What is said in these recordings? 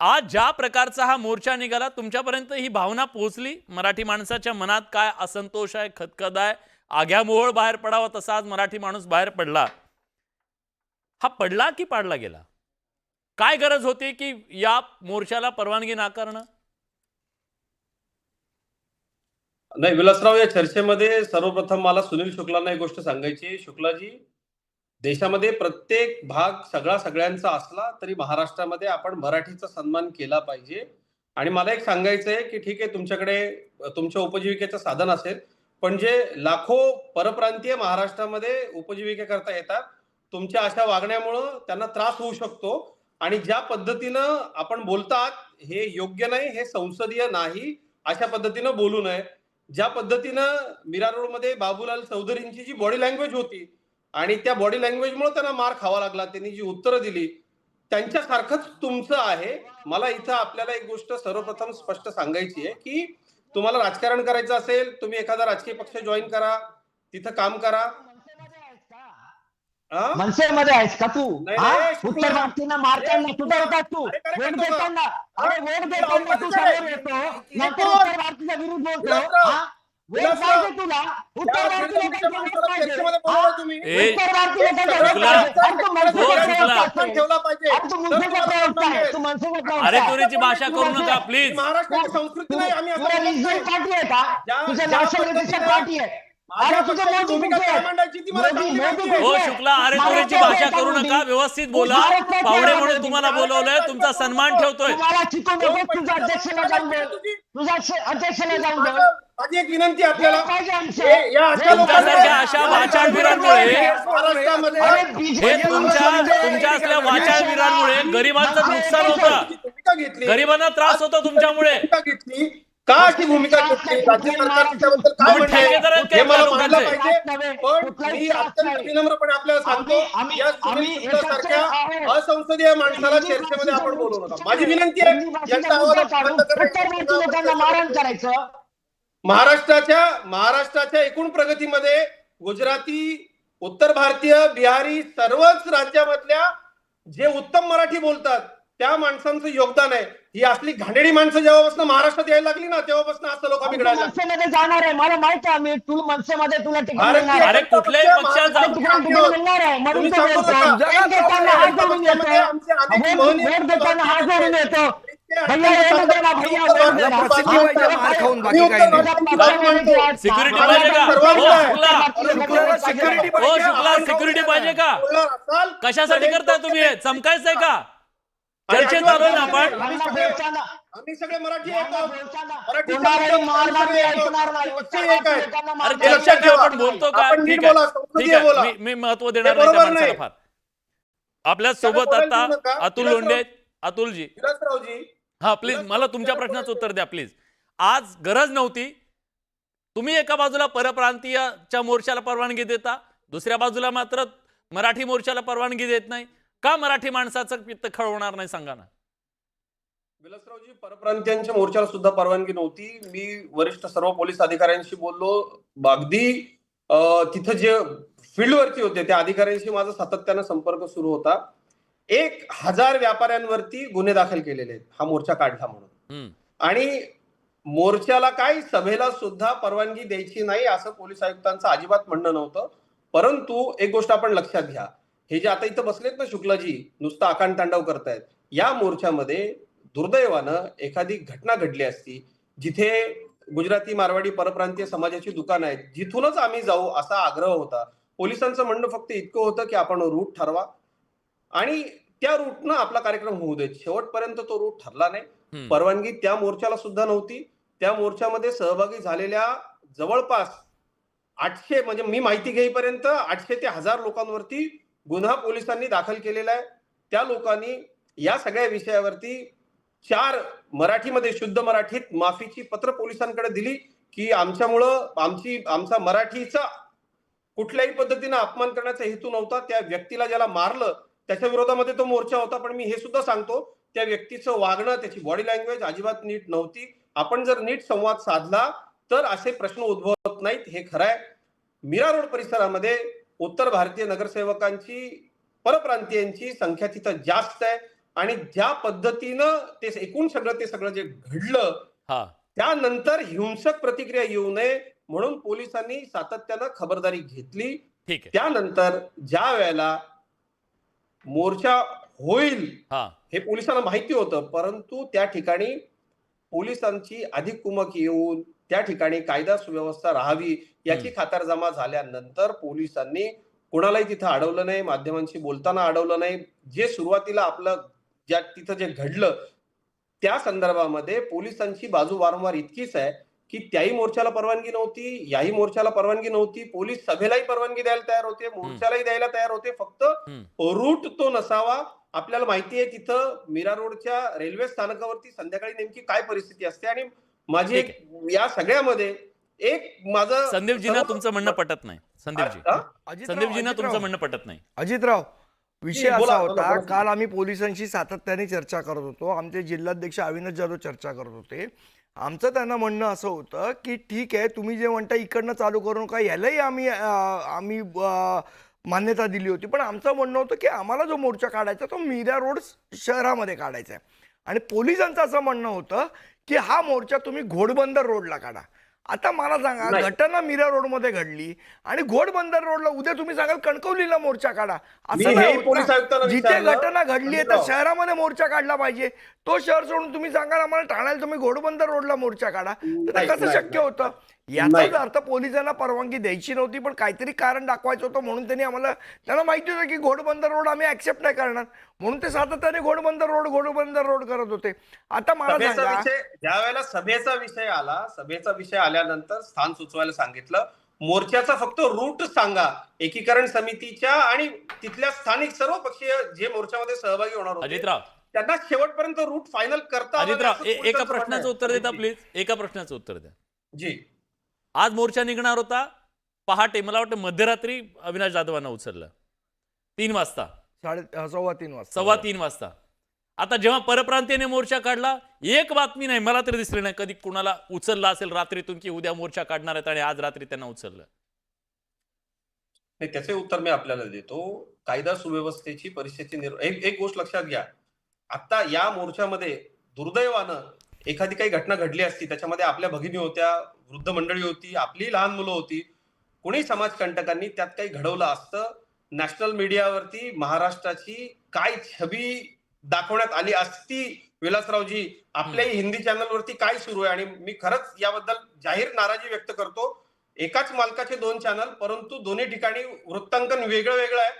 आज ज्या प्रकारचा हा मोर्चा निघाला तुमच्यापर्यंत ही भावना पोहोचली? मराठी माणसाच्या मनात काय असंतोष आहे, खदखद आहे, आग्यामोहोळ बाहेर पडावा तसा आज मराठी माणूस बाहेर पडला. हा पडला की पाडला गेला? काय गरज होती की या मोर्चाला परवानगी नाकारणं? नाही, विलासराव, या चर्चेमध्ये सर्वप्रथम मला सुनील शुक्लांना एक गोष्ट सांगायची आहे. शुक्लाजी, देशामध्ये प्रत्येक भाग सगळ्यांचा असला तरी महाराष्ट्रामध्ये आपण मराठीचा सन्मान केला पाहिजे. आणि मला एक सांगायचं आहे की ठीक आहे, तुमच्याकडे तुमच्या उपजीविकेचं साधन असेल, पण जे लाखो परप्रांतीय महाराष्ट्रामध्ये उपजीविका करता येतात, तुमच्या अशा वागण्यामुळं त्यांना त्रास होऊ शकतो. आणि ज्या पद्धतीनं आपण बोलतात हे योग्य नाही, हे संसदीय नाही. अशा पद्धतीनं बोलू नये. ज्या पद्धतीनं मीरा रोडमध्ये बाबूलाल चौधरींची जी बॉडी लँग्वेज होती आणि त्या बॉडी लँग्वेजमुळे त्यांना मार खावा लागला, त्यांनी जी उत्तरं दिली त्यांच्यासारखंच तुमचं आहे. मला इथं आपल्याला एक गोष्ट सर्वप्रथम स्पष्ट सांगायची आहे की तुम्हाला राजकारण करायचं असेल, तुम्ही एखादा राजकीय पक्ष जॉईन करा, तिथं काम करा. मनसेमध्ये आहेस का तू? उत्तर शुक्ला, भारतीयांना मारताना कुठे होतात तू? अरे काय वोट करतो का? देताना, अरे वोट देताना तू अरे, समोर येतो, नंतर येतो. उत्तर भारताच्या विरुद्ध बोलतो. विलासराव, वोट विलासराव, पाहिजे तुला? उत्तर भारतीय तुमच्या लोकांचे वोट माणसाला पाहिजे. चर्चेमध्ये बोलवलं तुम्ही. उत्तर भारतीय लोकांचे वोट शुक्ला, पाहिजे. अरे तू मनसेचा शुक्ला. प्रवक्ता आहेस. ठेवला पाहिजे. अरे तू मनसेचा प्रवक्ता आहे. तू मनसेचा प्रवक्ता अरे आहे. तुरीची भाषा करू नका प्लीज. महाराष्ट्राची संस्कृती नाही, आम्ही असं तुला बोलत नाही. रिजनल पार्टी आहे का? तुझं ज्या नॅशनल पद्धतीनं पार्टी आहे. अरे माझ्या तुझं पक्षाची मोदी भूमिका कुठे काय आहे? मांडायची ती मला चांगली माहिती आहे. हो शुक्ला, अरे तुरीची भाषा करू नका, व्यवस्थित बोला. पावडे म्हणून तुम्हाला बोलवलंय, तुमचा सन्मान ठेवतोय. तुम्हाला चिकून नको, तुझ्या अध्यक्षाला जाऊन बोल. तुझ्या अध्यक्षाला जाऊन बोल. माझी एक विनंती आहे आपल्याला, पाहिजे आमचं. या अशा तुमच्यासारख्या अशा वाचाळवीरांमुळे महाराष्ट्रामध्ये अरे हे तुमच्या असल्या वाचाळवीरांमुळे गरिबांचं नुकसान होतं, भूमिका घेतली, गरिबांना त्रास होतो तुमच्यामुळे. भूमिका घेतली का? अशी भूमिका घेतली राज्य सरकार त्याबद्दल काय तुम्ही म्हणते ठेकेदार आहेत हे का मला त्या मानलं लोकांचे? पाहिजे. पण मी अत्यंत विनम्रपणे आपल्याला सांगतो, या सुनील शुक्लासारख्या असंसदीय माणसाला चर्चेमध्ये आपण बोलू नका. माझी विनंती आहे, यांचा आवाज बंद लोकांना करा. मारण करायचं. महाराष्ट्राच्या एकूण प्रगतीमध्ये गुजराती, उत्तर भारतीय, बिहारी सर्वच राज्यामधल्या जे उत्तम मराठी बोलतात त्या माणसांचं योगदान आहे. ही असली घाणेरडी माणसं जेव्हापासून महाराष्ट्रात यायला लागली ना, तेव्हापासून असं लोक बिघडायला लागले. मनसेमध्ये जाणार आहे, मला माहित आहे. मी तू मनसेमध्ये तुला तिकीट मिळणार आहे. अरे कुठल्याही पक्षात जा. तिकीट मिळणार आहे म्हणून तुम्ही तो सांगू बोलतो. नका. वोट देताना हात जोडून येतो. आमचे अनेक महनीय वोट देताना हात जोडून येतो. भैया वोट देना, भैया उत्तर वोट देना. प्रसिद्धी पाहिजे, मार खाऊन बाकी काही नाही. सिक्युरिटी पाहिजे का? हो शुक्ला, सिक्युरिटी हो शुक्ला, सिक्युरिटी पाहिजे का? कशासाठी करताय तुम्ही हे? चमकायचंय का? चर्चेत चालू आहे ना आपण. आम्ही सगळे मराठी ऐकतो. कोणालाही मारणार नाही, ऐकणार नाही. अरे ते लक्षात ठेव, आपण बोलतो का? आपण नीट ठीक आहे, बोला, ठीक संसदीय बोला. आहे. मी महत्व देणार नाही त्या बरोबर माणसाला नाही. फार. आपल्या सोबत बोलायला आता देऊ नका. अतुल लोंढे. अतुलजी, विलासरावजी, हा प्लीज मला तुमच्या प्रश्नाचं उत्तर द्या प्लीज. आज गरज नव्हती. तुम्ही एका बाजूला परप्रांतीयच्या मोर्चाला परवानगी देता, दुसऱ्या बाजूला मात्र मराठी मोर्चाला परवानगी देत नाही. का मराठी माणसाचं पित्त खळवणार नाही सांगा ना. विलासरावजी, परप्रांतीयांच्या मोर्चाला सुद्धा परवानगी नव्हती. मी वरिष्ठ सर्व पोलीस अधिकाऱ्यांशी बोललो. अगदी तिथं जे फील्डवरती होते त्या अधिकाऱ्यांशी माझा सातत्यानं संपर्क सुरू होता. 1000 व्यापाऱ्यांवरती गुन्हे दाखल केलेले आहेत हा मोर्चा काढला म्हणून. आणि मोर्चाला काय, सभेला सुद्धा परवानगी द्यायची नाही असं पोलीस आयुक्तांचं अजिबात म्हणणं नव्हतं. परंतु एक गोष्ट आपण लक्षात घ्या, हे जे आता इथं बसलेत ना शुक्लाजी, नुसतं आकांड तांडव करतायत. या मोर्चामध्ये दुर्दैवानं एखादी घटना घडली असती जिथे गुजराती, मारवाडी, परप्रांतीय समाजाची दुकानं आहेत, जिथूनच आम्ही जाऊ असा आग्रह होता. पोलिसांचं म्हणणं फक्त इतकं होतं की आपण रूट ठरवा आणि त्या रूटनं आपला कार्यक्रम होऊ देत. शेवटपर्यंत तो रूट ठरला नाही. परवानगी त्या मोर्चाला सुद्धा नव्हती. त्या मोर्चामध्ये सहभागी झालेल्या जवळपास 800, म्हणजे मी माहिती घेईपर्यंत 800 ते 1000 लोकांवरती गुन्हा पोलिसांनी दाखल केलेला आहे. त्या लोकांनी या सगळ्या विषयावरती 4 मराठीमध्ये, शुद्ध मराठीत माफीची पत्र पोलिसांकडे दिली की आमच्यामुळं आमचा मराठीचा कुठल्याही पद्धतीने अपमान करण्याचा हेतू नव्हता. त्या व्यक्तीला ज्याला मारलं त्याच्या विरोधामध्ये तो मोर्चा होता. पण मी हे सुद्धा सांगतो, त्या व्यक्तीचं वागणं, त्याची बॉडी लँग्वेज अजिबात नीट नव्हती. आपण जर नीट संवाद साधला तर असे प्रश्न उद्भवत नाहीत, हे खरं आहे. मीरा रोड परिसरामध्ये उत्तर भारतीय नगरसेवकांची, परप्रांतीयांची संख्या तिथं जास्त आहे. आणि ज्या पद्धतीनं ते एकूण ते सगळं जे घडलं हा त्यानंतर हिंसक प्रतिक्रिया येऊ नये म्हणून पोलिसांनी सातत्यानं खबरदारी घेतली. ठीक आहे. त्यानंतर ज्या वेळेला मोर्चा होईल हा हे पोलिसांना माहिती होतं, परंतु त्या ठिकाणी पोलिसांची अधिक कुमक येऊन त्या ठिकाणी कायदा सुव्यवस्था राहावी याची खातरजमा झाल्यानंतर पोलिसांनी कोणालाही तिथं अडवलं नाही, माध्यमांशी बोलताना अडवलं नाही. जे सुरुवातीला आपलं तिथं जे घडलं त्या संदर्भामध्ये पोलिसांची बाजू वारंवार इतकीच आहे की त्याही मोर्चाला परवानगी नव्हती, याही मोर्चाला परवानगी नव्हती. पोलीस सभेलाही परवानगी द्यायला तयार होते, मोर्चालाही द्यायला तयार होते. फक्त रूट तो नसावा. आपल्याला माहिती आहे तिथं मीरा रोडच्या रेल्वे स्थानकावरती संध्याकाळी नेमकी काय परिस्थिती असते. आणि माझी या सगळ्यामध्ये माझं संदीपजींना तुमचं म्हणणं पटत नाही. संदीपजींना तुमचं म्हणणं पटत नाही. अजितराव, विषय बोला, असा बोला, होता, बोला. काल आम्ही पोलिसांशी सातत्याने चर्चा करत होतो. आमचे जिल्हाध्यक्ष अविनाश जाधव चर्चा करत होते. आमचं त्यांना म्हणणं असं होतं की ठीक आहे, तुम्ही जे म्हणता इकडनं चालू करू नका, यालाही आम्ही मान्यता दिली होती. पण आमचं म्हणणं होतं की आम्हाला जो मोर्चा काढायचा तो मीरा रोड शहरामध्ये काढायचा आहे. आणि पोलिसांचं असं म्हणणं होतं की हा मोर्चा तुम्ही घोडबंदर रोडला काढा. आता मला सांगा, नाही. घटना मीरा रोडमध्ये घडली आणि घोडबंदर रोडला उद्या तुम्ही सांगाल कणकवलीला मोर्चा काढा. मी असं नाही हेही होत पोलीस ना. आयुक्तांना जिथे विचारलं. घटना घडली आहे त्या अजितराव. शहरामध्ये मोर्चा काढला पाहिजे. तो शहर सोडून तुम्ही सांगाल आम्हाला ठाण्याला तुम्ही घोडबंदर रोडला मोर्चा काढा, तर ते नाही, कसं नाही, शक्य नाही. होतं? याचाच नाही. अर्थ पोलिसांना परवानगी द्यायची नव्हती, पण काहीतरी कारण दाखवायचं होतं म्हणून त्यांना माहिती होतं की घोडबंदर रोड आम्ही ऍक्सेप्ट नाही करणार, म्हणून ते सातत्याने घोडबंदर रोड करत होते. आता मला सभेचा सांगा, विषय ज्या वेळेला सभेचा विषय आल्यानंतर स्थान सुचवायला सांगितलं. मोर्चाचा फक्त रूट सांगा. एकीकरण समितीच्या आणि तिथल्या स्थानिक सर्व पक्षीय जे मोर्चामध्ये सहभागी होणार होते अजितराव त्यांना शेवटपर्यंत रूट फायनल करता आलं नाही, अजितराव असं एका पोलिसांचं प्रश्नाचं म्हणणं उत्तर आहे. देता प्लीज. एका प्रश्नाचं उत्तर द्या. जी आज मोर्चा निघणार होता पहाटे, मला वाटतं मध्यरात्री अविनाश जाधवांना उचललं 3 वाजता, 3:15 वाजता. 3:15 वाजता. आता जेव्हा परप्रांतीयने मोर्चा काढला, एक बातमी नाही, मला तरी दिसली नाही कधी कुणाला उचलला असेल रात्रीतून की उद्या मोर्चा काढणार आहेत आणि आज रात्री त्यांना उचललं. नाही, त्याचे उत्तर मी आपल्याला देतो. कायदा सुव्यवस्थेची परिस्थिती एक गोष्ट लक्षात घ्या. आता या मोर्चामध्ये दुर्दैवानं एखादी काही घटना घडली असती, त्याच्यामध्ये आपल्या भगिनी होत्या, वृद्ध मंडळी होती, आपली लहान मुलं होती, कोणी समाजकंटकांनी त्यात काही घडवलं असतं, नॅशनल मीडियावरती महाराष्ट्राची काय छबी दाखवण्यात आली असती. विलासरावजी, आपल्याही हिंदी चॅनलवरती काय सुरू आहे. आणि मी खरंच याबद्दल जाहीर नाराजी व्यक्त करतो. एकाच मालकाचे 2 चॅनल, परंतु दोन्ही ठिकाणी वृत्तांकन वेगळं वेगळं आहे.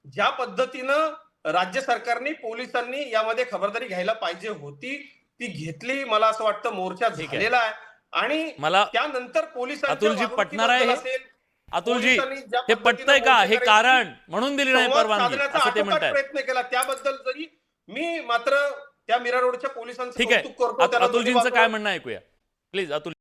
ज्या पद्धतीनं राज्य सरकारने पोलिसांनी यामध्ये खबरदारी घ्यायला पाहिजे होती ती घेतली. मला असं वाटतं मोर्चा ठीक आहे. झालेला आहे. आणि मला त्यानंतर पोलिसांच्या अतुलजी पटणार आहे हे? वागणुकीबद्दल असेल, अतुलजी पोलिसांनी ज्या हे पद्धतीनं पटतंय का? हे मोर्चेकऱ्यांशी कारण म्हणून दिली नाही संवाद परवानगी साधण्याचा असं ते आटोकाट म्हणतायत. प्रयत्न केला. त्याबद्दल जरी मी मात्र त्या मीरा रोडच्या पोलिसांचं ठीक आहे, कौतुक करतो. त्याला अतुलजींचं धन्यवाद काय म्हणणं ऐकूया प्लीज. अतुल